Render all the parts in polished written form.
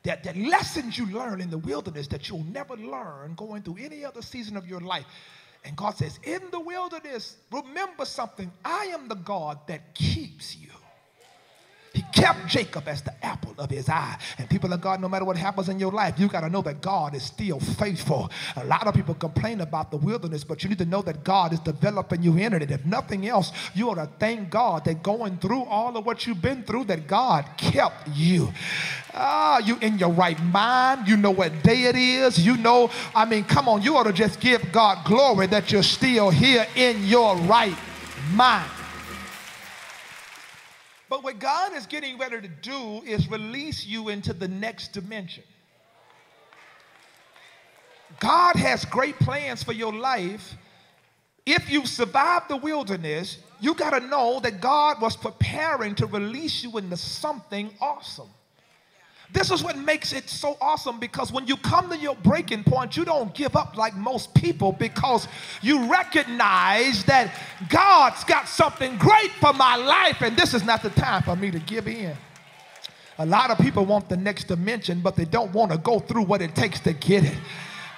that lessons you learn in the wilderness that you'll never learn going through any other season of your life. And God says, in the wilderness, remember something. I am the God that keeps you. He kept Jacob as the apple of his eye. And people of God, no matter what happens in your life, you got to know that God is still faithful. A lot of people complain about the wilderness, but you need to know that God is developing you in it. If nothing else, you ought to thank God that going through all of what you've been through, that God kept you. You in your right mind. You know what day it is. You know, I mean, come on, you ought to just give God glory that you're still here in your right mind. But what God is getting ready to do is release you into the next dimension. God has great plans for your life. If you survive the wilderness, you got to know that God was preparing to release you into something awesome. This is what makes it so awesome, because when you come to your breaking point, you don't give up like most people, because you recognize that God's got something great for my life, and this is not the time for me to give in. A lot of people want the next dimension, but they don't want to go through what it takes to get it.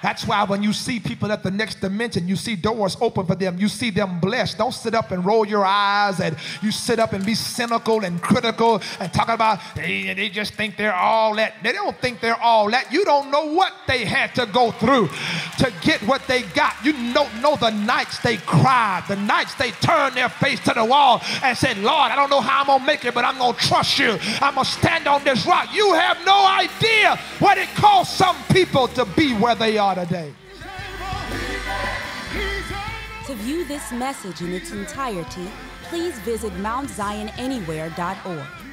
That's why when you see people at the next dimension, you see doors open for them. You see them blessed. Don't sit up and roll your eyes, and you sit up and be cynical and critical and talk about they just think they're all that. They don't think they're all that. You don't know what they had to go through to get what they got. You don't know the nights they cried, the nights they turned their face to the wall and said, Lord, I don't know how I'm going to make it, but I'm going to trust you. I'm going to stand on this rock. You have no idea what it costs some people to be where they are today. To view this message in its entirety, please visit MountZionAnywhere.org.